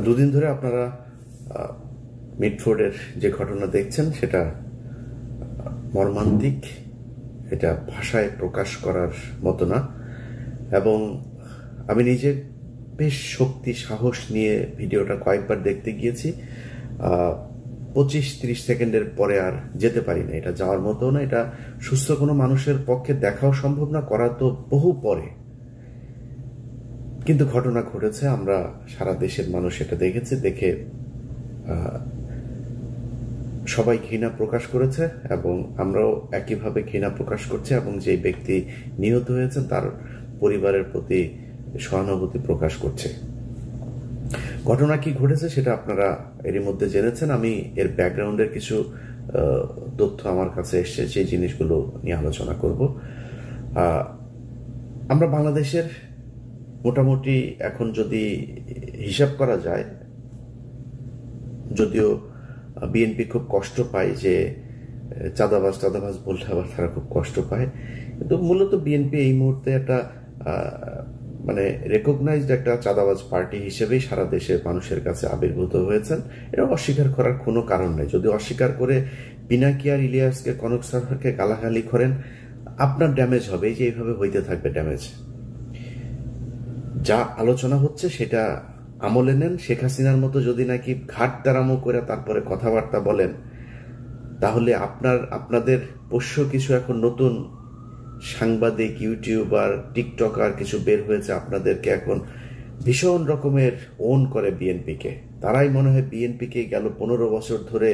দুদিন ধরে আপনারা মিটফোর্ডের যে ঘটনা দেখছেন সেটা মর্মান্তিক, এটা ভাষায় প্রকাশ করার মতো না। এবং আমি নিজে বেশ শক্তি সাহস নিয়ে ভিডিওটা কয়েকবার দেখতে গিয়েছি। 25-30 সেকেন্ডের পরে আর যেতে পারি না। এটা যাওয়ার মতো না, এটা সুস্থ কোনো মানুষের পক্ষে দেখাও সম্ভব না, করা তো বহু পরে। কিন্তু ঘটনা ঘটেছে, আমরা সারা দেশের মানুষ এটা দেখেছে, দেখে সবাই ঘৃণা প্রকাশ করেছে এবং আমরাও একইভাবে ঘৃণা প্রকাশ করছি এবং যে ব্যক্তি নিহত হয়েছেন তার পরিবারের প্রতি সহানুভূতি প্রকাশ করছে। ঘটনা কি ঘটেছে সেটা আপনারা এরই মধ্যে জেনেছেন। আমি এর ব্যাকগ্রাউন্ডের কিছু তথ্য আমার কাছে এসছে, সেই জিনিসগুলো নিয়ে আলোচনা করব। আমরা বাংলাদেশের মোটামুটি এখন যদি হিসাব করা যায়, যদিও বিএনপি খুব কষ্ট পায় যে চাঁদাবাজ বললে আবার তারা খুব কষ্ট পায়, কিন্তু মূলত বিএনপি এই মুহূর্তে একটা মানে রেকগনাইজড একটা চাঁদাবাজ পার্টি হিসেবেই সারা দেশের মানুষের কাছে আবির্ভূত হয়েছেন। এটা অস্বীকার করার কোনো কারণ নেই। যদি অস্বীকার করে পিনাকি আর ইলিয়াসকে, কনক সরকারকে গালাগালি করেন, আপনার ড্যামেজ হবে, এই যে এইভাবে হইতে থাকবে ড্যামেজ। যা আলোচনা হচ্ছে সেটা আমলে নেন। শেখ হাসিনার মতো যদি নাকি ঘাট দাঁড়ামো করে তারপরে কথাবার্তা বলেন, তাহলে আপনাদের পোষ্য কিছু এখন নতুন সাংবাদিক, ইউটিউবার, টিকটকার কিছু বের হয়েছে, আপনাদেরকে এখন ভীষণ রকমের ওন করে বিএনপিকে। তারাই মনে হয় বিএনপিকে গেল 15 বছর ধরে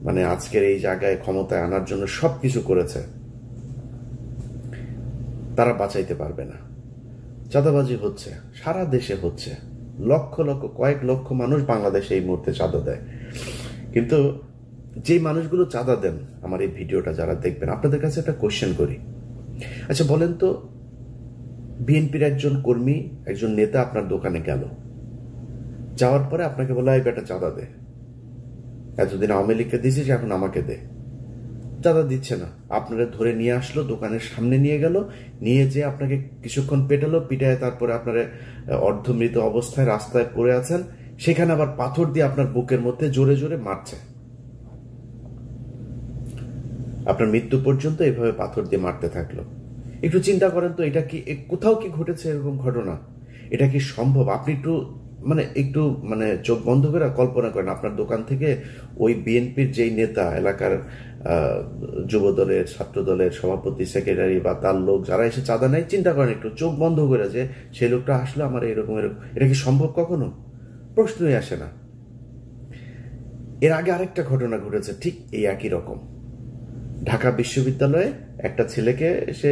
মানে আজকের এই জায়গায় ক্ষমতায় আনার জন্য সবকিছু করেছে। তারা বাঁচাইতে পারবে না। চাঁদাবাজি হচ্ছে, সারা দেশে হচ্ছে, লক্ষ লক্ষ, কয়েক লক্ষ মানুষ বাংলাদেশে এই মুহূর্তে চাঁদা দেয়। কিন্তু যে মানুষগুলো চাঁদা দেন, আমার এই ভিডিওটা যারা দেখবেন, আপনাদের কাছে একটা কোশ্চেন করি। আচ্ছা বলেন তো, বিএনপির একজন কর্মী, একজন নেতা আপনার দোকানে গেল, যাওয়ার পরে আপনাকে বলে এই বেটা চাঁদা দে, এতদিন আওয়ামী লীগকে দিয়েছিস এখন আমাকে দে। চাঁদা দিচ্ছে না, আপনারা ধরে নিয়ে আসলো, দোকানের সামনে নিয়ে গেল, নিয়ে যে আপনাকে কিছুক্ষণ পেটালো, পিটায় তারপরে আপনারা অর্ধমৃত অবস্থায় রাস্তায় পড়ে আছেন, সেখানে আবার পাথর দিয়ে আপনার বুকের মধ্যে জোরে জোরে মারছে। আপনার মৃত্যু পর্যন্ত এভাবে পাথর দিয়ে মারতে থাকলো। একটু চিন্তা করেন তো, এটা কি কোথাও কি ঘটেছে এরকম ঘটনা? এটা কি সম্ভব? আপনি একটু চোখ বন্ধ করে কল্পনা করেন, আপনার দোকান থেকে ওই বিএনপির যেই নেতা, এলাকার যুব দলের, ছাত্র দলের সভাপতি, সেক্রেটারি বা তার লোক যারা এসে চাঁদা নেয়, চিন্তা করেন একটু চোখ বন্ধ করে যে সেই লোকটা আসলো আমার এরকম। এটা কি সম্ভব? কখনো প্রশ্নই আসে না। এর আগে আরেকটা ঘটনা ঘটেছে ঠিক এই একই রকম। ঢাকা বিশ্ববিদ্যালয়ে একটা ছেলেকে সে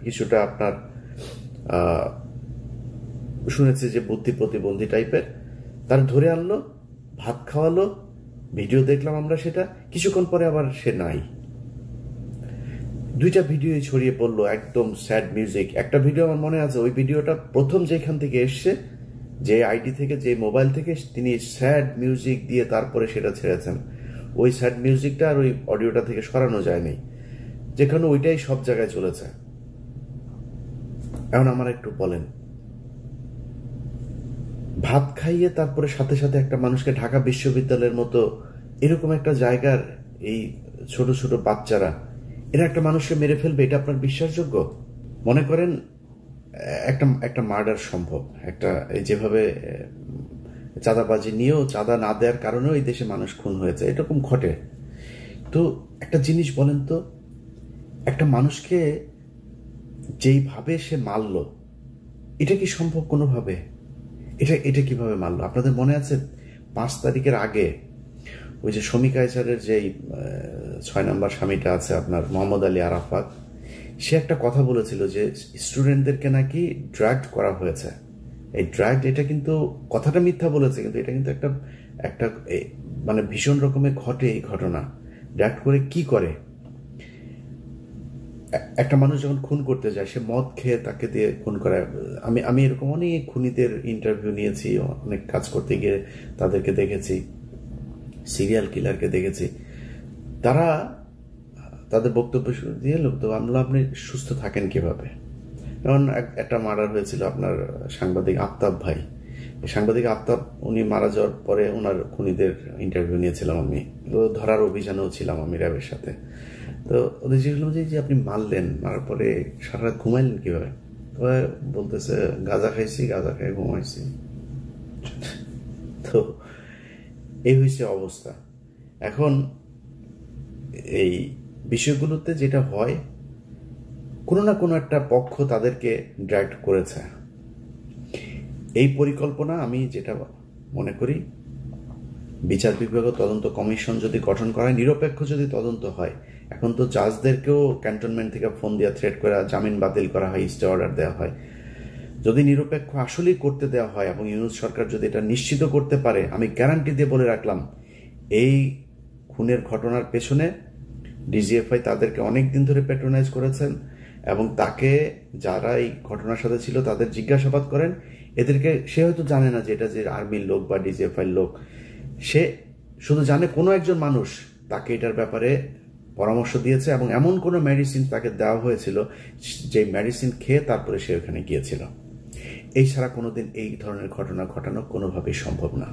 কিছুটা আপনার শুনেছে যে বুদ্ধি প্রতিবন্ধী টাইপের, তার ধরে আনলো, ভাত খাওয়ালো, ভিডিও দেখলাম আমরা সেটা। কিছুক্ষণ পরে আবার সে নাই। 2টা ভিডিও ছড়িয়ে পড়লো, একদম স্যাড মিউজিক। একটা ভিডিও আমার মনে আছে, ওই ভিডিওটা প্রথম যেখান থেকে এসছে, যে আইডি থেকে, যে মোবাইল থেকে, তিনি স্যাড মিউজিক দিয়ে তারপরে সেটা ছেড়েছেন। ওই স্যাড মিউজিকটা আর ওই অডিওটা থেকে সরানো যায়নি, যেখানে ওইটাই সব জায়গায় চলেছে। এখন আমার একটু বলেন, ভাত খাইয়ে তারপরে সাথে সাথে একটা মানুষকে, ঢাকা বিশ্ববিদ্যালয়ের মতো এরকম একটা জায়গার এই ছোট ছোট বাচ্চারা, এরা একটা মানুষকে মেরে ফেলবে, এটা আপনার বিশ্বাসযোগ্য? মনে করেন একটা মার্ডার সম্ভব, একটা যেভাবে চাঁদাবাজি নিয়েও, চাঁদা না দেওয়ার কারণেও এই দেশে মানুষ খুন হয়েছে, এরকম ঘটে। তো একটা জিনিস বলেন তো, একটা মানুষকে যেইভাবে সে মারল, এটা কি সম্ভব কোনোভাবে? এটা কিভাবে মারলো? আপনাদের মনে আছে 5 তারিখের আগে ওই যে শমী কায়সারের যে 6 নম্বর স্বামীটা আছে আপনার, মোহাম্মদ আলী আরাফাত, সে একটা কথা বলেছিল যে স্টুডেন্টদেরকে নাকি ড্রাগড করা হয়েছে। এই ড্রাগড, এটা কিন্তু কথাটা মিথ্যা বলেছে, কিন্তু এটা কিন্তু একটা ভীষণ রকমের ঘটে এই ঘটনা। ড্রাগড করে কি করে? একটা মানুষ যখন খুন করতে যায়, সে মদ খেয়ে তাকে দিয়ে খুন করায়। আমি এরকম অনেক খুনিদের ইন্টারভিউ নিয়েছি, অনেক কাজ করতে গিয়ে তাদেরকে দেখেছি, সিরিয়াল কিলারকে দেখেছি। তারা তাদের বক্তব্য দিয়ে তো আপনি সুস্থ থাকেন কিভাবে? যেমন একটা মার্ডার হয়েছিল আপনার সাংবাদিক আফতাব ভাই, সাংবাদিক আফতাব উনি মারা যাওয়ার পরে ওনার খুনিদের ইন্টারভিউ নিয়েছিলাম আমি, তো ধরার অভিযানেও ছিলাম আমি র্যাবের সাথে। তো ওদের জিজ্ঞেস করলাম যে আপনি মারার পরে সারা রাত ঘুমাইলেন কিভাবে? তো বলতেছে গাঁজা খাইছি, গাঁজা খাই ঘুমাইছি। তো এই হয়েছে অবস্থা। এখন এই বিষয়গুলোতে যেটা হয়, কোনো না কোনো একটা পক্ষ তাদেরকে ড্রাইভ করেছে। এই পরিকল্পনা আমি যেটা মনে করি, বিচার বিভাগ তদন্ত কমিশন যদি গঠন করা হয়, নিরপেক্ষ যদি তদন্ত হয়, এখন তো জাজদেরকেও ক্যান্টনমেন্ট থেকে ফোন দিয়ে থ্রেট করে জামিন বাতিল করা হয়, স্টে অর্ডার দেওয়া হয়। যদি নিরপেক্ষ আসলেই করতে দেওয়া হয় এবং ইউনূস সরকার যদি এটা নিশ্চিত করতে পারে, আমি গ্যারান্টি দিয়ে বলে রাখলাম এই খুনের ঘটনার পেছনে ডিজিএফআই তাদেরকে অনেক দিন ধরে প্যাট্রোনাইজ করেছেন এবং তাকে যারা এই ঘটনার সাথে ছিল তাদের জিজ্ঞাসাবাদ করেন। এদেরকে সে হয়তো জানে না যে এটা যে আর্মির লোক বা ডিজিএফআই লোক, সে শুধু জানে কোনো একজন মানুষ তাকে এটার ব্যাপারে পরামর্শ দিয়েছে এবং এমন কোনো মেডিসিন তাকে দেওয়া হয়েছিল যে মেডিসিন খেয়ে তারপরে সে ওখানে গিয়েছিল। এই ছাড়া কোনোদিন এই ধরনের ঘটনা ঘটানো কোনোভাবেই সম্ভব না।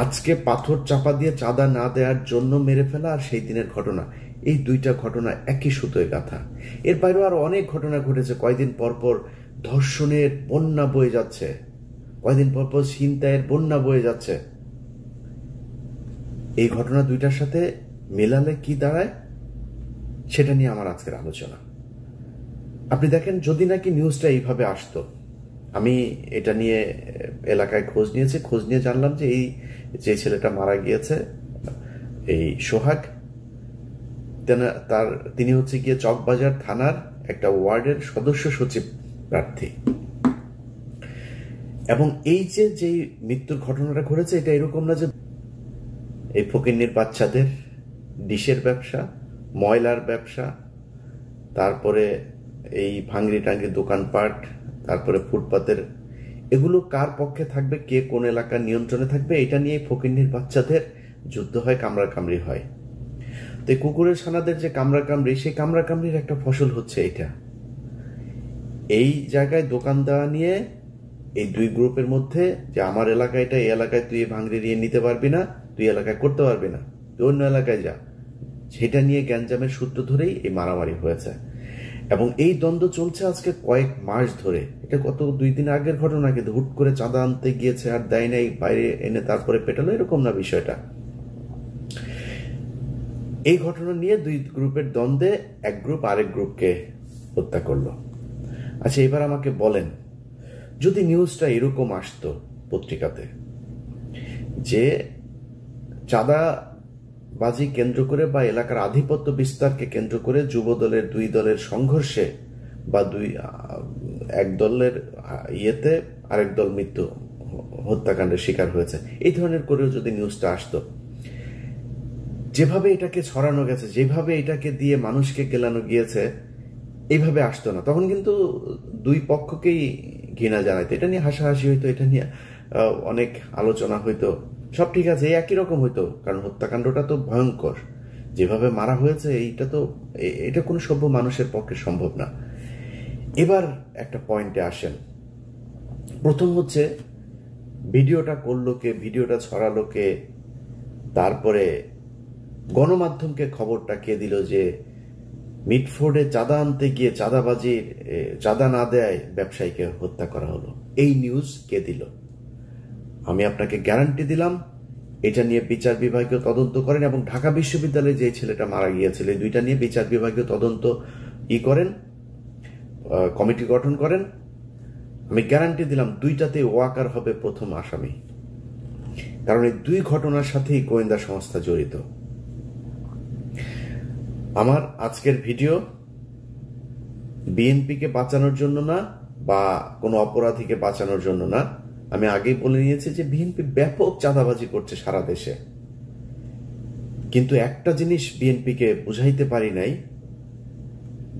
আজকে পাথর চাপা দিয়ে চাঁদা না দেওয়ার জন্য মেরে ফেলা আর সেই দিনের ঘটনা, এই দুইটা ঘটনা একই সুতোয় গাঁথা। এর বাইরেও আরো অনেক ঘটনা ঘটেছে। কয়দিন পরপর ধর্ষণের বন্যা বয়ে যাচ্ছে, কয়দিন পরপর ছিনতাইয়ের বন্যা বয়ে যাচ্ছে। এই ঘটনা দুইটার সাথে মেলালে কি দাঁড়ায় সেটা নিয়ে আমার আজকের আলোচনা। আপনি দেখেন, যদি নাকি নিউজটা এইভাবে আসতো, আমি এটা নিয়ে এলাকায় খোঁজ নিয়ে জানলাম যে এই যে ছেলেটা মারা গিয়েছে, এই সোহাগ, তিনি হচ্ছে গিয়ে চকবাজার থানার একটা ওয়ার্ডের সদস্য সচিব প্রার্থী। এবং এই যে মৃত্যুর ঘটনাটা ঘটেছে, এটা এরকম না যে এই ফকিন্নির বাচ্চাদের ডিশের ব্যবসা, ময়লার ব্যবসা, তারপরে এই ভাঙড়ি টাঙ্গি দোকানপাট, তারপরে ফুটপাতের, এগুলো কার পক্ষে থাকবে, কে কোন এলাকার নিয়ন্ত্রণে থাকবে, এটা নিয়ে ফকিন্নির বাচ্চাদের যুদ্ধ হয়, কামড়াকামড়ি হয়। তো কুকুরের ছানাদের যে কামড়াকামড়ি, সেই কামড়াকামড়ির একটা ফসল হচ্ছে এটা। এই জায়গায় দোকান দেওয়া নিয়ে এই দুই গ্রুপের মধ্যে, যে আমার এলাকায় এটা, এই এলাকায় তুই ভাঙড়ি নিয়ে নিতে পারবি না, তুই এলাকায় করতে পারবি না, তুই অন্য এলাকায় যা, সেটা নিয়ে গ্যাঞ্জামের সূত্র ধরেই এই মারামারি হয়েছে। এবং এই দ্বন্দ্ব চলছে আজকে কয়েক মাস ধরে। এটা কত 2 দিন আগের ঘটনা, কিন্তু হুট করে চাঁদা আনতে গিয়েছে আর দেয় নাই, বাইরে এনে তারপরে পেটালো, এরকম না বিষয়টা। এই ঘটনা নিয়ে দুই গ্রুপের দ্বন্দ্বে এক গ্রুপ আরেক গ্রুপকে হত্যা করলো। আচ্ছা, এবার আমাকে বলেন, যদি নিউজটা এরকম আসতো পত্রিকাতে যে চাঁদাবাজি কেন্দ্র করে বা এলাকার আধিপত্য বিস্তারকে কেন্দ্র করে যুব দলের দুই দলের সংঘর্ষে বা এক দলের ইয়েতে আরেক দল হত্যাকাণ্ডের শিকার হয়েছে, এই ধরনের করেও যদি নিউজটা আসতো, যেভাবে এটাকে ছড়ানো গেছে, যেভাবে এটাকে দিয়ে মানুষকে গেলানো গিয়েছে, এইভাবে আসতো না। তখন কিন্তু দুই পক্ষকেই ঘৃণা জানাইতো, এটা নিয়ে হাসাহাসি হইতো, এটা নিয়ে অনেক আলোচনা হইতো, সব ঠিক আছে, একই রকম হইতো। কারণ হত্যাকাণ্ডটা তো ভয়ঙ্কর, যেভাবে মারা হয়েছে, এটা কোনো সভ্য মানুষের পক্ষে সম্ভব না। এবার একটা পয়েন্টে আসেন। প্রথম হচ্ছে, ভিডিওটা করলো কে, ভিডিওটা ছড়ালো কে, তারপরে গণমাধ্যমকে খবরটা কে দিল যে মিটফোর্ডে চাঁদা আনতে গিয়ে চাঁদা না দেয় ব্যবসায়ীকে হত্যা করা হলো, এই নিউজ কে দিল? আমি আপনাকে গ্যারান্টি দিলাম, এটা নিয়ে বিচার বিভাগীয় তদন্ত করেন এবং ঢাকা বিশ্ববিদ্যালয়ে যে ছেলেটা মারা গিয়েছিল, এই দুইটা নিয়ে বিচার বিভাগীয় তদন্ত করেন, কমিটি গঠন করেন। আমি গ্যারান্টি দিলাম দুইটাতে ওয়াকার হবে প্রথম আসামি, কারণ এই দুই ঘটনার সাথেই গোয়েন্দা সংস্থা জড়িত। আমার আজকের ভিডিও বিএনপিকে বাঁচানোর জন্য না বা কোনো অপরাধীকে বাঁচানোর জন্য না। আমি আগেই বলে নিয়েছি যে বিএনপি ব্যাপক চাঁদাবাজি করছে সারা দেশে, কিন্তু একটা জিনিস বিএনপিকে বুঝাইতে পারি নাই,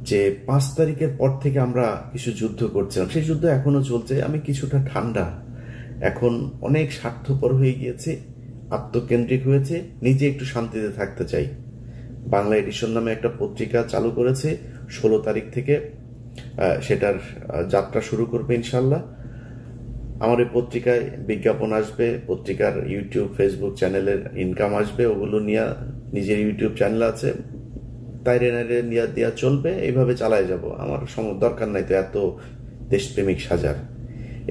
যে 5 তারিখের পর থেকে আমরা কিছু যুদ্ধ করছিলাম, সেই যুদ্ধ এখনো চলছে। আমি কিছুটা ঠান্ডা, এখন অনেক স্বার্থপর হয়ে গিয়েছে, আত্মকেন্দ্রিক হয়েছে, নিজে একটু শান্তিতে থাকতে চাই। বাংলা এডিশন নামে একটা পত্রিকা চালু করেছে, 16 তারিখ থেকে সেটার যাত্রা শুরু করবে ইনশাল্লাহ। আমার এই পত্রিকায় বিজ্ঞাপন আসবে, পত্রিকার ইউটিউব ফেসবুক চ্যানেলের ইনকাম আসবে, ওগুলো নিয়ে নিজের ইউটিউব চ্যানেল আছে তাই নিয়ে দেওয়া চলবে, এইভাবে চালায় যাব। আমার দরকার নাই তো এত দেশপ্রেমিক সাজার।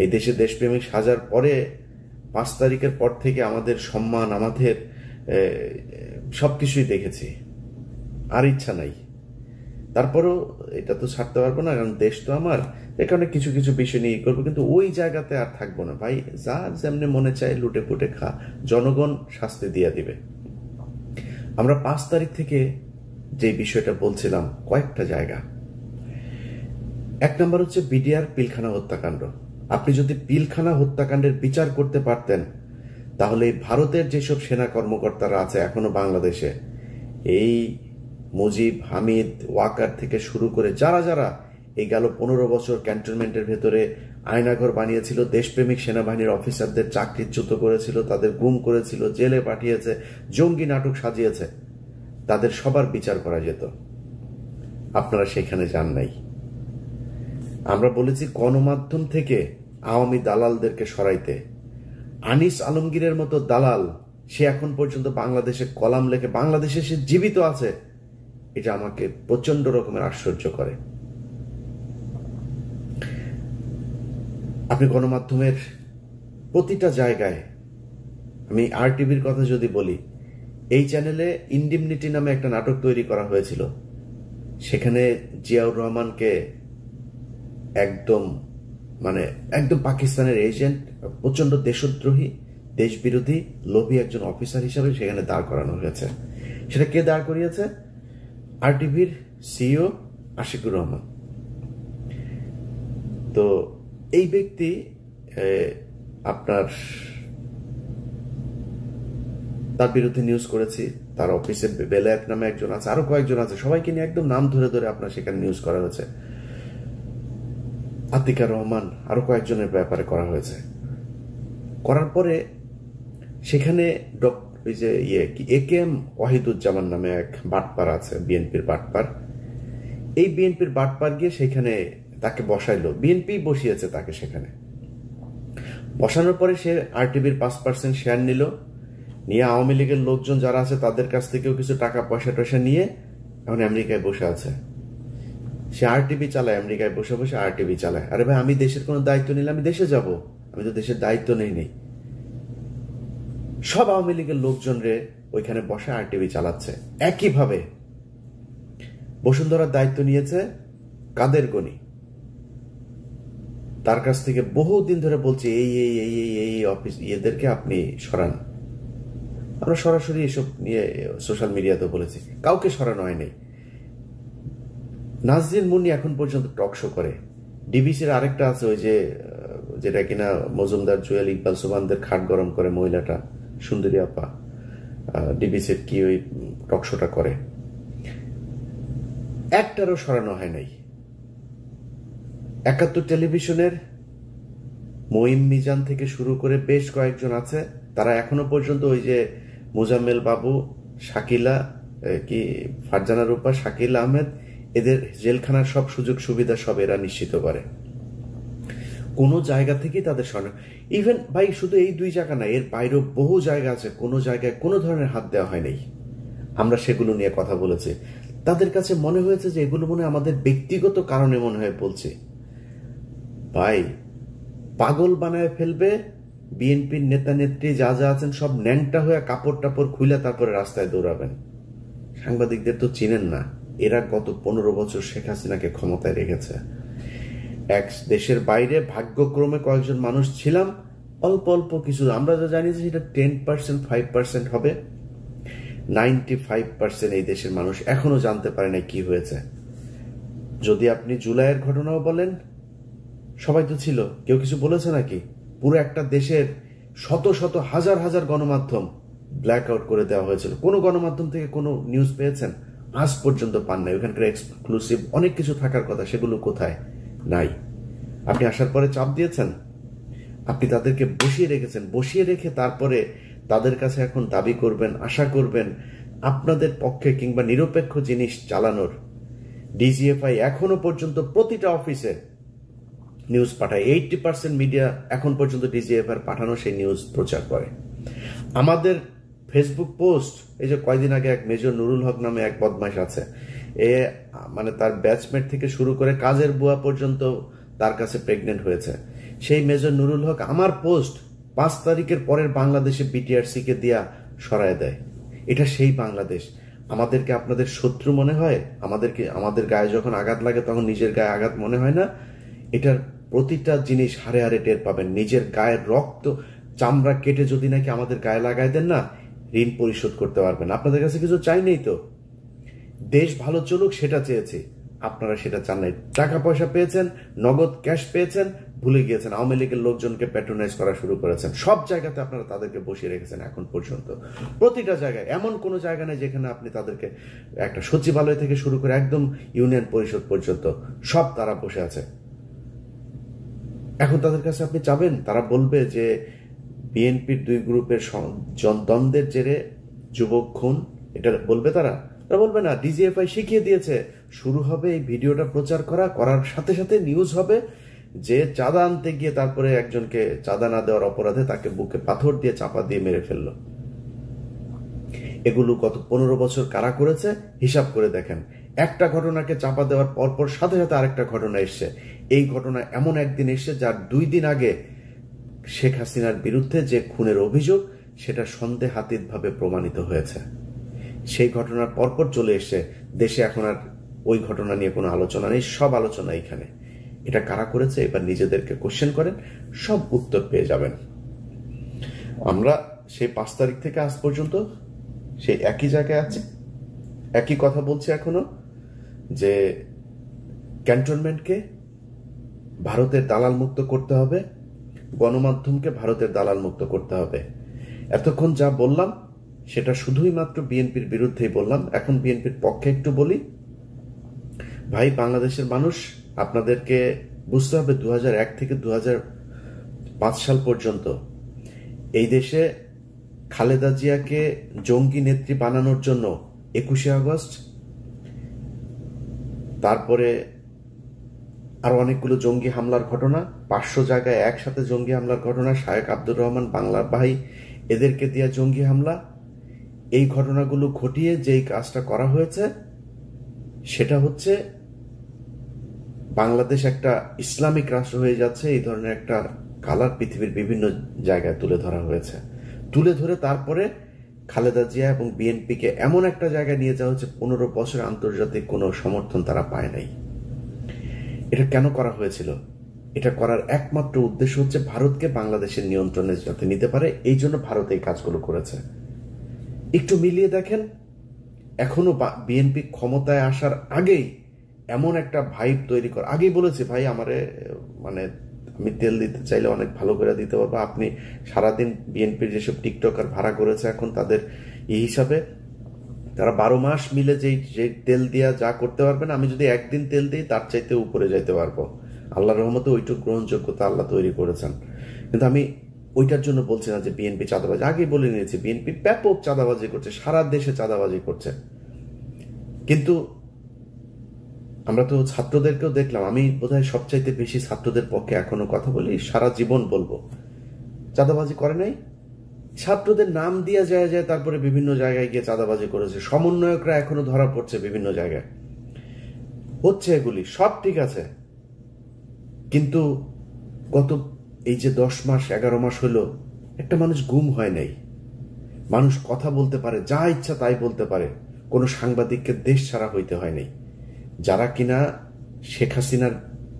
এই দেশে দেশপ্রেমিক সাজার পরে 5 তারিখের পর থেকে আমাদের সম্মান, আমাদের সবকিছুই দেখেছি, আর ইচ্ছা নাই। তারপরও এটা তো ছাড়তে পারবো না, কারণ দেশ তো আমার, এ কারণে কিছু কিছু বিষয় নিয়ে করবো, কিন্তু ওই জায়গাতে আর থাকবো না ভাই। যার যেমনি মনে চায় লুটে পুটে খা, জনগণ শাস্তি দিয়ে দিবে। আমরা 5 তারিখ থেকে যে বিষয়টা বলছিলাম, কয়েকটা জায়গা। 1 নম্বর হচ্ছে বিডিআর পিলখানা হত্যাকাণ্ড। আপনি যদি পিলখানা হত্যাকাণ্ডের বিচার করতে পারতেন, তাহলে ভারতের যেসব সেনা কর্মকর্তারা আছে এখনো বাংলাদেশে, এই মুজিব, হামিদ, ওয়াকার থেকে শুরু করে যারা যারা এই গেল 15 বছর ক্যান্টনমেন্টের ভেতরে আয়নাঘর বানিয়েছিল, দেশপ্রেমিক সেনাবাহিনীর অফিসারদের চাকরিচ্যুত করেছিল, তাদের গুম করেছিল, জেলে পাঠিয়েছে, জঙ্গি নাটক সাজিয়েছে, তাদের সবার বিচার করা যেত। আপনারা সেখানে যান নাই। আমরা বলেছি গণমাধ্যম থেকে আওয়ামী দালালদেরকে সরাইতে। আনিস আলমগীরের মতো দালাল, সে এখন পর্যন্ত বাংলাদেশে কলাম লেখে, বাংলাদেশে সে জীবিত আছে, এটা আমাকে প্রচন্ড রকমের আশ্চর্য করে। আপনি গণমাধ্যমের প্রতিটা জায়গায়, আমি RTVর কথা যদি বলি, এই চ্যানেলে ইনডিমনিটি নামে একটা নাটক তৈরি করা হয়েছিল, সেখানে জিয়াউর রহমানকে একদম পাকিস্তানের এজেন্ট, প্রচন্ড দেশদ্রোহী, দেশবিরোধী, লোভী একজন অফিসার হিসাবে সেখানে দাঁড় করানো হয়েছে। সেটা কে দাঁড় করিয়েছে? RTVর CEO আশিকুর রহমান। তো এই ব্যক্তি আপনার, তার বিরুদ্ধে নিউজ করেছি। তার অফিসে বেলায়েত নামে একজন আছে, আরো কয়েকজন আছে, সবাইকে নিয়ে একদম নাম ধরে ধরে আপনার সেখানে নিউজ করা হয়েছে। আতিকা রহমান, আরো কয়েকজনের ব্যাপারে করা হয়েছে। করার পরে সেখানে AKM ওয়াহিদুজ্জামান নামে এক বাটপার আছে, বিএনপির বাটপার। এই বিএনপির বাটপার গিয়ে সেখানে তাকে বসাইলো, বিএনপি বসিয়েছে তাকে সেখানে। বসানোর পরে সে RTVর 5% শেয়ার নিয়ে আওয়ামী লীগের লোকজন যারা আছে তাদের কাছ থেকেও কিছু টাকা পয়সা নিয়ে এখন আমেরিকায় বসে আছে। সে RTV চালায়, আমেরিকায় বসে বসে RTV চালায়। আরে ভাই, আমি দেশের কোনো দায়িত্ব নিলে আমি দেশে যাব? আমি তো দেশের দায়িত্ব নেই। সব আওয়ামী লীগের লোকজন রে ওইখানে বসে RTV চালাচ্ছে। একইভাবে বসুন্ধরার দায়িত্ব নিয়েছে কাদের গনি, তার কাছ থেকে বহুদিন ধরে বলছে এই অফিস এদেরকে আপনি সরান। আমরা সরাসরি এসব নিয়ে সোশ্যাল মিডিয়াতে বলেছি, কাউকে সরানো হয়নি। নাজরিন মুন্নি এখন পর্যন্ত টক শো করে। ডিবিসির আরেকটা আছে, ওই যেটা কিনা মজুমদার, জুয়েল, ইকবাল, সুবানদের খাট গরম করে মহিলাটা, সুন্দরী আপা, ডিবিসির কি ওই টক শোটা করে, একটারও সরানো হয় নাই। 71 টেলিভিশনের মঈন মিজান থেকে শুরু করে বেশ কয়েকজন আছে, তারা এখনো পর্যন্ত ওই যে মোজাম্মেল বাবু, শাকিলা, ফারজানা রূপা, শাকিল আহমেদ, এদের জেলখানার সব সুযোগ সুবিধা সব এরা নিশ্চিত করে। কোন জায়গা থেকে তাদের সরানো, ইভেন ভাই শুধু এই 2 জায়গা না, এর বাইরেও বহু জায়গা আছে, কোন জায়গায় কোনো ধরনের হাত দেওয়া হয় নাই। আমরা সেগুলো নিয়ে কথা বলেছি। তাদের কাছে মনে হয়েছে যে এগুলো মনে আমাদের ব্যক্তিগত কারণে মনে হয় বলছে। ভাই, পাগল বানায় ফেলবে বিএনপির নেতা নেত্রী যা যা আছেন, সব ন্যাংটা হয়ে কাপড় টাপড় খুলে তারপরে রাস্তায় দৌড়াবেন। সাংবাদিকদের তো চিনেন না, এরা গত 15 বছর শেখ হাসিনাকে ক্ষমতায় রেখেছে। এক দেশের বাইরে ভাগ্যক্রমে কয়েকজন মানুষ ছিলাম, অল্প অল্প কিছু, আমরা যা জানি যে সেটা 10%, 5% হবে। 95% এই দেশের মানুষ এখনো জানতে পারে না কি হয়েছে। যদি আপনি জুলাইয়ের ঘটনাও বলেন, সবাই তো ছিল, কেউ কিছু বলেছে নাকি? পুরো একটা দেশের শত শত হাজার হাজার গণমাধ্যম ব্ল্যাক আউট করে দেওয়া হয়েছিল। কোনো গণমাধ্যম থেকে কোনো নিউজ পেয়েছেন? আজ পর্যন্ত পান নাই। ওখানকার এক্সক্লুসিভ অনেক কিছু থাকার কথা, সেগুলো কোথায়? নাই। আপনি আসার পরে চাপ দিয়েছেন, আপনি তাদেরকে বসিয়ে রেখেছেন, বসিয়ে রেখে তারপরে তাদের কাছে এখন দাবি করবেন, আশা করবেন আপনাদের পক্ষে কিংবা নিরপেক্ষ জিনিস চালানোর। ডিজিএফআই এখনো পর্যন্ত প্রতিটা অফিসে নিউজ পাঠায়। 80% মিডিয়া এখন পর্যন্ত ডিজিএফআর পাঠানো সেই নিউজ প্রচার করে। আমাদের ফেসবুক পোস্ট, এই যে কয়দিন আগে এক মেজর নুরুল হক নামে এক বদমাইশ আছে, মানে তার ব্যাচমেট থেকে শুরু করে কাজের বুয়া পর্যন্ত তার কাছে প্রেগনেন্ট হয়েছে। সেই মেজর নুরুল হক আমার পোস্ট 5 তারিখের পরের বাংলাদেশে বিটিআরসি কে দিয়া সরায় দেয়। এটা সেই বাংলাদেশ। আমাদেরকে আপনাদের শত্রু মনে হয়? আমাদের গায়ে যখন আঘাত লাগে তখন নিজের গায়ে আঘাত মনে হয় না? এটার প্রতিটা জিনিস হারে হারে টের পাবেন। নিজের গায়ের রক্ত চামড়া কেটে যদি নাকি আমাদের গায়ে লাগাই দেন না, ঋণ পরিশোধ করতে পারবেন। আপনাদের কাছে কিছু চাই নেই তো, দেশ ভালো চলুক সেটা চেয়েছি, আপনারা সেটা চান নাই। টাকা পয়সা পেয়েছেন, নগদ ক্যাশ পেয়েছেন, ভুলে গিয়েছেন। আওয়ামী লীগের লোকজনকে প্যাট্রোনাইজ করা শুরু করেছেন। সব জায়গাতে আপনারা তাদেরকে বসিয়ে রেখেছেন এখন পর্যন্ত। প্রতিটা জায়গায়, এমন কোন জায়গা নেই যেখানে আপনি তাদেরকে, একটা সচিবালয় থেকে শুরু করে একদম ইউনিয়ন পরিষদ পর্যন্ত সব তারা বসে আছে। এখন তাদের কাছে আপনি চাবেন, তারা বলবে যে বিএনপির 2 গ্রুপের দ্বন্দ্বের জেরে যুবক খুন, এটা বলবে তারা বলবে না। ডিজিএফআই শিখিয়ে দিয়েছে, শুরু হবে এই ভিডিওটা প্রচার করার সাথে সাথে নিউজ হবে যে চাঁদা আনতে গিয়ে তারপরে একজনকে চাঁদা না দেওয়ার অপরাধে তাকে বুকে পাথর দিয়ে চাপা দিয়ে মেরে ফেললো। এগুলো গত 15 বছর কারা করেছে হিসাব করে দেখেন। একটা ঘটনাকে চাপা দেওয়ার পরপর সাথে সাথে আরেকটা ঘটনা এসছে। এই ঘটনা এমন একদিন এসছে যার 2 দিন আগে শেখ হাসিনার বিরুদ্ধে যে খুনের অভিযোগ সেটা সন্দেহাতীতভাবে প্রমাণিত হয়েছে। সেই ঘটনার পরপর চলে এসছে দেশে। এখন আর ওই ঘটনা নিয়ে কোনো আলোচনা নেই, সব আলোচনা এখানে। এটা কারা করেছে এবার নিজেদেরকে কোশ্চেন করেন, সব উত্তর পেয়ে যাবেন। আমরা সেই 5 তারিখ থেকে আজ পর্যন্ত সেই একই জায়গায় আছি, একই কথা বলছি এখনো, যে ক্যান্টনমেন্টকে ভারতের দালাল মুক্ত করতে হবে, গণমাধ্যমকে ভারতের দালাল মুক্ত করতে হবে। এতক্ষণ যা বললাম সেটা শুধুই মাত্র বিএনপির বিরুদ্ধেই বললাম। এখন বিএনপির পক্ষে একটু বলি। ভাই, বাংলাদেশের মানুষ, আপনাদেরকে বুঝতে হবে 2001 থেকে 2005 সাল পর্যন্ত এই দেশে খালেদা জিয়াকে জঙ্গি নেত্রী বানানোর জন্য 21শে আগস্ট, তারপরে আরো অনেকগুলো জঙ্গি হামলার ঘটনা, 500 জায়গায় একসাথে জঙ্গি হামলার ঘটনা, শায়েখ আব্দুর রহমান বাংলার ভাই এদেরকে দেয়া জঙ্গি হামলা, এই ঘটনাগুলো ঘটিয়ে যেই কাজটা করা হয়েছে সেটা হচ্ছে বাংলাদেশ একটা ইসলামিক রাষ্ট্র হয়ে যাচ্ছে। এই ধরনের একটা কালার পৃথিবীর বিভিন্ন জায়গায় তুলে ধরা হয়েছে। তুলে ধরে তারপরে খালেদা জিয়া এবং বিএনপিকে এমন একটা জায়গায় নিয়ে যাওয়া হচ্ছে 15 বছর আন্তর্জাতিক কোনো সমর্থন তারা পায় নাই। এটা কেন করা হয়েছিল? এটা করার একমাত্র উদ্দেশ্য হচ্ছে ভারতকে বাংলাদেশের নিয়ন্ত্রণে যাতে নিতে পারে, এই জন্য ভারত এই কাজগুলো করেছে। একটু মিলিয়ে দেখেন, এখনো বিএনপি ক্ষমতায় আসার আগেই এমন একটা ভাইব তৈরি কর। আগেই বলেছে, ভাই আমারে মানে আমি তেল দিতে চাইলে অনেক ভালো করে দিতে পারবো। আপনি সারাদিন বিএনপির যেসব টিকটকার ভাড়া করেছে এখন তাদের এই হিসাবে তারা 12 মাস মিলে যে তেল দিয়া যা করতে পারবেন, আমি যদি একদিন তেল দিই তার চাইতে উপরে যাইতে পারবো। আল্লাহর রহমতে ওইটুকু গ্রহণযোগ্যতা আল্লাহ তৈরি করেছেন। কিন্তু আমি ওইটার জন্য বলছি না যে বিএনপি চাঁদাবাজি। আগেই বলে নিয়েছি বিএনপি ব্যাপক চাঁদাবাজি করছে, সারা দেশে চাঁদাবাজি করছে। কিন্তু আমরা তো ছাত্রদেরকেও দেখলাম, আমি বোধহয় সবচাইতে বেশি ছাত্রদের পক্ষে এখনো কথা বলি, সারা জীবন বলবো, চাঁদাবাজি করে নাই। ছাত্রদের নাম দিয়া যায় তারপরে বিভিন্ন জায়গায় গিয়ে চাঁদাবাজি করেছে। সমন্বয়করা এখনো ধরা পড়ছে বিভিন্ন জায়গায়, হচ্ছে এগুলি সব ঠিক আছে। কিন্তু গত এই যে 10 মাস 11 মাস হলো একটা মানুষ গুম হয় নাই, মানুষ কথা বলতে পারে, যা ইচ্ছা তাই বলতে পারে, কোনো সাংবাদিককে দেশ ছাড়া হইতে হয় নাই। যারা কিনা শেখ হাসিনার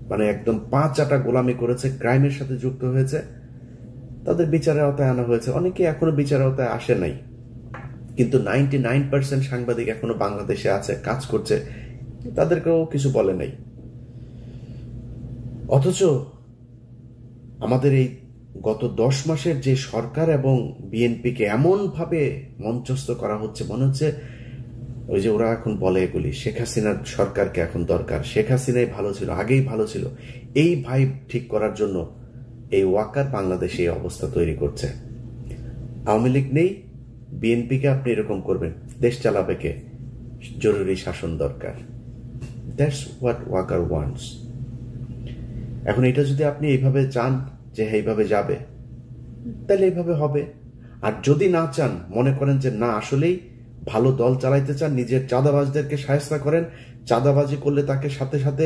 মানে একদম 5 চাটা গোলামি করেছে, ক্রাইমের সাথে যুক্ত হয়েছে, তাদের বিচারের আওতায় আনা হয়েছে। অনেকে এখনো বিচারের আওতায় আসে নাই, কিন্তু 99% সাংবাদিক এখনো বাংলাদেশে আছে, কাজ করছে, তাদেরকেও কিছু বলে নাই। অথচ আমাদের এই গত 10 মাসের যে সরকার এবং বিএনপিকে এমন ভাবে মঞ্চস্থ করা হচ্ছে, মনে হচ্ছে ওই যে ওরা এখন বলে এগুলি শেখ হাসিনার সরকারকে এখন দরকার, শেখ হাসিনাই ভালো ছিল, আগেই ভালো ছিল। এই ভাইব ঠিক করার জন্য এই ওয়াকার বাংলাদেশে এই অবস্থা তৈরি করছে। আওয়ামী লীগ নেই, বিএনপিকে আপনি এরকম করবেন, দেশ চালাবে কে? জরুরি শাসন দরকার। That's what Waker wants. এখন এটা যদি আপনি এইভাবে চান যে এইভাবে যাবে, তাহলে এইভাবে হবে। আর যদি না চান, মনে করেন যে না আসলেই ভালো দল চালাইতে চান, নিজের চাঁদাবাজদেরকে শায়েস্তা করেন, চাঁদাবাজি করলে তাকে সাথে সাথে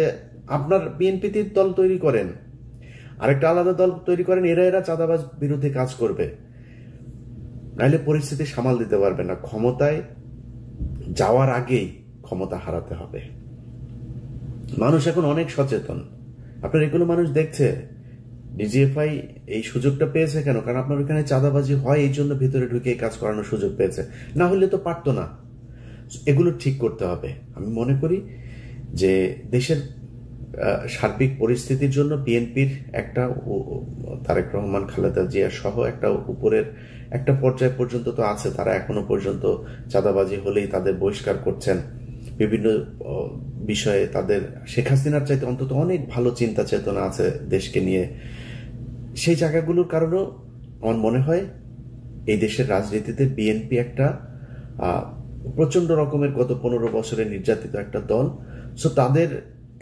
আপনার বিএনপিতে দল তৈরি করেন, আরেকটা আলাদা দল তৈরি করেন, এরা চাঁদাবাজ বিরুদ্ধে কাজ করবে, নাইলে পরিস্থিতি সামাল দিতে পারবে না। ক্ষমতায় যাওয়ার আগেই ক্ষমতা হারাতে হবে। মানুষ এখন অনেক সচেতন, আপনার এগুলো মানুষ দেখছে। ডিজিএফআই এই সুযোগটা পেয়েছে কেন? কারণ আপনার ওখানে চাঁদাবাজি হয়, এই জন্য ভিতরে ঢুকে কাজ করানোর সুযোগ পেয়েছে, না হলে তো পারতো না। এগুলো ঠিক করতে হবে। আমি মনে করি যে দেশের সার্বিক পরিস্থিতির জন্য বিএনপির একটা, তারেক রহমান, খালেদা জিয়া সহ একটা উপরের একটা পর্যায় পর্যন্ত তো আছে, তারা এখনো পর্যন্ত চাঁদাবাজি হলেই তাদের বহিষ্কার করছেন। বিভিন্ন বিষয়ে তাদের শেখ হাসিনার চাইতে অন্তত অনেক ভালো চিন্তা চেতনা আছে দেশকে নিয়ে। সেই জায়গাগুলোর কারণেও আমার মনে হয় এই দেশের রাজনীতিতে বিএনপি একটা প্রচন্ড রকমের গত 15 বছরে নির্যাতিত একটা দল। সো তাদের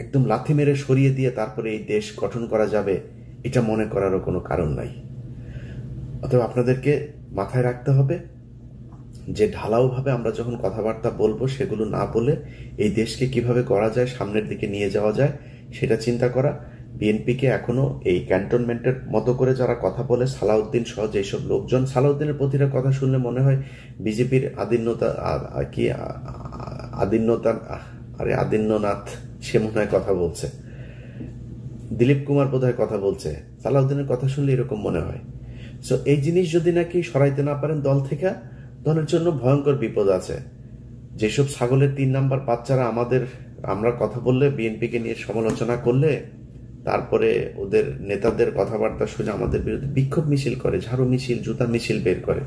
একদম লাথি মেরে সরিয়ে দিয়ে তারপরে এই দেশ গঠন করা যাবে, এটা মনে করারও কোনো কারণ নাই। অতএব আপনাদেরকে মাথায় রাখতে হবে যে ঢালাওভাবে আমরা যখন কথাবার্তা বলবো, সেগুলো না বলে এই দেশকে কিভাবে গড়া যায়, সামনের দিকে নিয়ে যাওয়া যায়, সেটা চিন্তা করা। বিএনপিকে এখনো এই ক্যান্টনমেন্টের মতো করে যারা কথা বলে, সালাউদ্দিন সহ যেসব লোকজন, সালাউদ্দিনের প্রতিটা কথা শুনলে মনে হয় বিজেপির আদিন্যনাথ সে মনে হয় কথা বলছে, দিলীপ কুমার বোধহয় কথা বলছে, সালাউদ্দিনের কথা শুনলে এরকম মনে হয়। সো এই জিনিস যদি নাকি সরাইতে না পারেন দল থেকে, দলের জন্য ভয়ঙ্কর বিপদ আছে। যেসব ছাগলের 3 নাম্বার বাচ্চারা আমরা কথা বললে, বিএনপিকে নিয়ে সমালোচনা করলে, তারপরে ওদের নেতাদের কথাবার্তা শুনে আমাদের বিরুদ্ধে বিক্ষোভ মিছিল করে, ঝাড়ু মিছিল, জুতা মিছিল বের করে।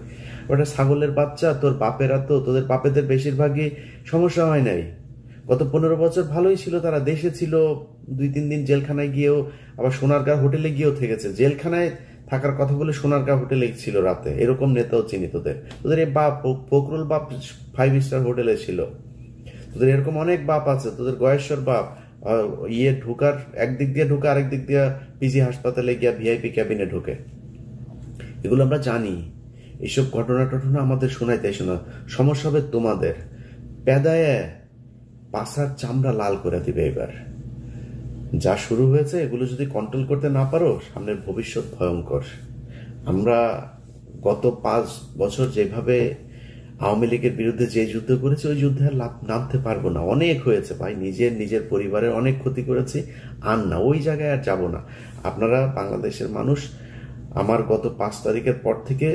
ওটা ছাগলের বাচ্চা। তোর বাপেরা তো, তোদের বাপেদের বেশিরভাগই সমস্যা হয় নাই। গত 15 বছর ভালোই ছিল, তারা দেশে ছিল, 2-3 দিন জেলখানায় গিয়েও, আবার সোনারগাঁ হোটেলে গিয়েও থেকেছে। জেলখানায় থাকার কথা বলে সোনারগাঁ হোটেলে ছিল রাতে, এরকম নেতাও চিনি তোদের। তোদের এই বাপ ফখরুল বাপ 5 স্টার হোটেলে ছিল। তোদের এরকম অনেক বাপ আছে। তোদের গয়েশ্বর বাপ ঢুকার একদিক দিয়ে ঢুকে, আরেক দিক দিয়ে পিজি হাসপাতালে গিয়া ভিআইপি ক্যাবিনে ঢুকে। এগুলো আমরা জানি। এইসব ঘটনা টটনা আমাদের শোনাইতে শোনা, সমস্যা হবে তোমাদের। পেদায় পাশার চামড়া লাল করে দিবে এবার। যা শুরু হয়েছে, এগুলো যদি কন্ট্রোল করতে না পারো, সামনের ভবিষ্যৎ ভয়ঙ্কর। আমরা গত 5 বছর যেভাবে আওয়ামী লীগের বিরুদ্ধে যে যুদ্ধ করেছি, ওই যুদ্ধে আর নামতে পারবো না। অনেক হয়েছে ভাই, নিজের পরিবারের অনেক ক্ষতি করেছি, আর না, ওই জায়গায় আর যাব না। আপনারা বাংলাদেশের মানুষ, আমার গত 5 তারিখের পর থেকে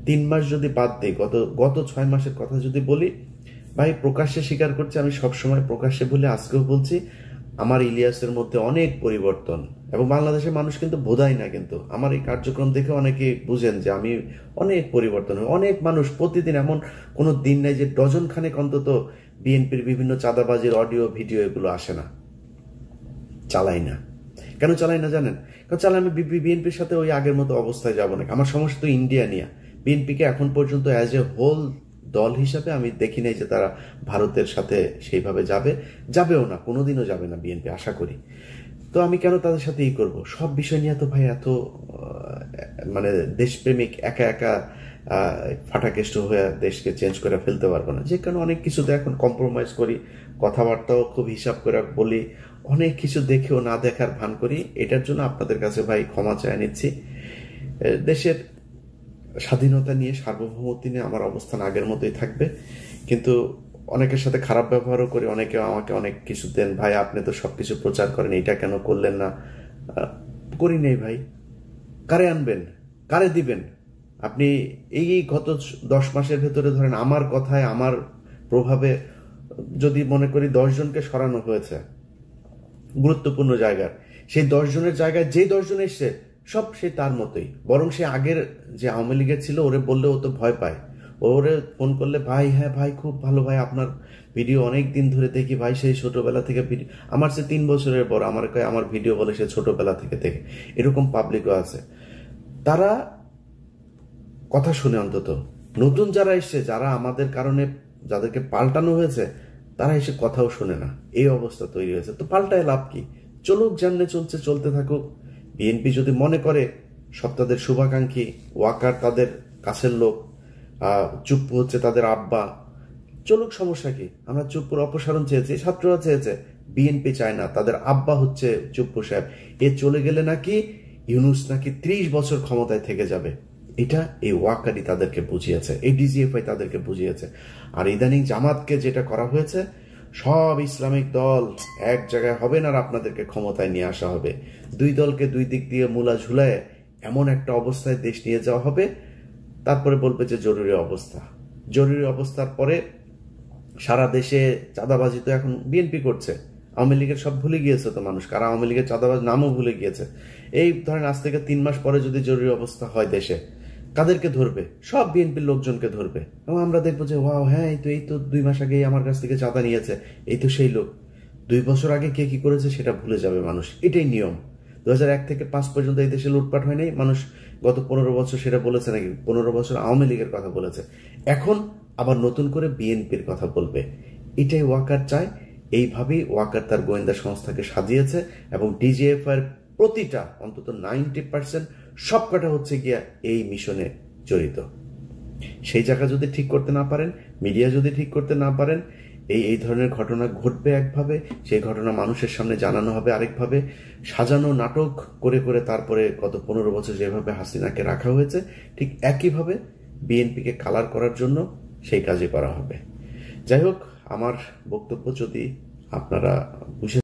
3 মাস যদি বাদ দিই, গত 6 মাসের কথা যদি বলি, ভাই প্রকাশ্যে স্বীকার করছি, আমি সবসময় প্রকাশ্যে বলে আজকেও বলছি, আমার ইলিয়াসের মধ্যে অনেক পরিবর্তন। এবং বাংলাদেশের মানুষ কিন্তু বোধায় না, কিন্তু আমার এই কার্যক্রম দেখে অনেকে বুঝেন যে আমি অনেক পরিবর্তন হয়। অনেক মানুষ প্রতিদিন, এমন কোনো দিন নেই যে ডজন খানেক অন্তত বিএনপির বিভিন্ন চাঁদাবাজির অডিও ভিডিও এগুলো আসে না। চালাই না। কেন চালাই না জানেন? কারণ চালাই আমি বিএনপির সাথে ওই আগের মতো অবস্থায় যাব না। আমার সমস্ত ইন্ডিয়া নিয়ে বিএনপিকে এখন পর্যন্ত অ্যাজ এ হোল দল হিসাবে আমি দেখি নাই যে তারা ভারতের সাথে সেইভাবে যাবেও না, কোনোদিনও যাবে না বিএনপি, আশা করি। তো আমি কেন তাদের সাথে করব? সব বিষয় নিয়ে তো ভাই এত মানে দেশপ্রেমিক একা একা ফাটাকেষ্ট হয়ে দেশকে চেঞ্জ করে ফেলতে পারবো না। যে কারণে অনেক কিছুতে এখন কম্প্রোমাইজ করি, কথাবার্তাও খুব হিসাব করে বলি, অনেক কিছু দেখেও না দেখার ভান করি। এটার জন্য আপনাদের কাছে ভাই ক্ষমা চেয়ে নিচ্ছি। দেশের স্বাধীনতা নিয়ে, সার্বভৌমত্ব নিয়ে আমার অবস্থান আগের মতোই থাকবে, কিন্তু অনেকের সাথে খারাপ ব্যবহারও করি। অনেকে আমাকে অনেক কিছু দেন, ভাই আপনি তো সবকিছু প্রচার করেন, এটা কেন করলেন না? করি নেই ভাই। কারে আনবেন, কারে দিবেন? আপনি এই গত 10 মাসের ভেতরে ধরেন আমার কথায়, আমার প্রভাবে যদি মনে করি 10 জনকে সরানো হয়েছে গুরুত্বপূর্ণ জায়গার, সেই 10 জনের জায়গায় যে 10 জন এসছে সব সে তার মতোই। বরং সে আগের যে আওয়ামী লীগের ছিল, ওরে বললে ও তো ভয় পায়। ওরে ফোন করলে, ভাই হ্যাঁ ভাই খুব ভালো ভাই, আপনার ভিডিও অনেক দিন ধরে দেখি ভাই, সেই ছোটবেলা থেকে ভিডিও, আমার সে 3 বছরের বড়, আমার ভিডিও বলে সে ছোটবেলা থেকে দেখে। এরকম পাবলিকও আছে। তারা কথা শুনে অন্তত। নতুন যারা এসছে, যারা আমাদের কারণে যাদেরকে পাল্টানো হয়েছে, তারা এসে কথাও শুনে না। এই অবস্থা তৈরি হয়েছে। তো পাল্টায় লাভ কি? চলুক, যেমনে চলছে চলতে থাকুক। বিএনপি যদি মনে করে সব তাদের শুভাকাঙ্ক্ষী, ওয়াকার তাদের কাছের লোক, চুপ্পু হচ্ছে তাদের আব্বা, চলুক, সমস্যা কি? আমরা চুপ্পুর অপসারণ চেয়েছি, ছাত্ররা চেয়েছে, বিএনপি চায় না। তাদের আব্বা হচ্ছে চুপ্পু সাহেব। এ চলে গেলে নাকি ইউনূস নাকি 30 বছর ক্ষমতায় থেকে যাবে। এটা এই ওয়াকারই তাদেরকে বুঝিয়েছে, এই ডিজিএফআই তাদেরকে বুঝিয়েছে। আর ইদানিং জামাতকে যেটা করা হয়েছে, সব ইসলামিক দল এক জায়গায় হবেন আর আপনাদেরকে ক্ষমতায় নিয়ে আসা হবে। দুই দলকে দুই দিক দিয়ে মূলা ঝুলায় এমন একটা অবস্থায় দেশ নিয়ে যাওয়া হবে, তারপরে বলবে যে জরুরি অবস্থা। জরুরি অবস্থার পরে সারা দেশে চাঁদাবাজি তো এখন বিএনপি করছে। আওয়ামী লীগের সব ভুলে গিয়েছে তো মানুষ, কারা আওয়ামী লীগের চাঁদাবাজ নামও ভুলে গিয়েছে। এই ধরেন আজ থেকে 3 মাস পরে যদি জরুরি অবস্থা হয় দেশে, কাদেরকে ধরবে? সব বিএনপির লোকজনকে ধরবে। এবং আমরা দেখবো যে ওয়াও, হ্যাঁ এই তো 2 মাস আগেই আমার কাছ থেকে চাঁদা নিয়েছে, এই তো সেই লোক। 2 বছর আগে কে কি করেছে সেটা ভুলে যাবে মানুষ। এটাই নিয়ম। 2001 থেকে 5 পর্যন্ত এই দেশে লুটপাট হয় নাই। মানুষ গত 15 বছর সেটা বলেছে নাকি? 15 বছর আওয়ামী লীগের কথা বলেছে, এখন আবার নতুন করে বিএনপির কথা বলবে। এটাই ওয়াকার চায়। এইভাবেই ওয়াকার তার গোয়েন্দা সংস্থাকে সাজিয়েছে এবং ডিজিএফআই প্রতিটা অন্তত 90% সবকটা হচ্ছে গিয়া এই মিশনে জড়িত। সেই জায়গা যদি ঠিক করতে না পারেন, মিডিয়া যদি ঠিক করতে না পারেন, এই ধরনের ঘটনা ঘটবে একভাবে, সেই ঘটনা মানুষের সামনে জানানো হবে আরেকভাবে। সাজানো নাটক করে করে তারপরে গত 15 বছর যেভাবে হাসিনাকে রাখা হয়েছে, ঠিক একইভাবে বিএনপিকে কালার করার জন্য সেই কাজই করা হবে। যাই হোক, আমার বক্তব্য যদি আপনারা বুঝে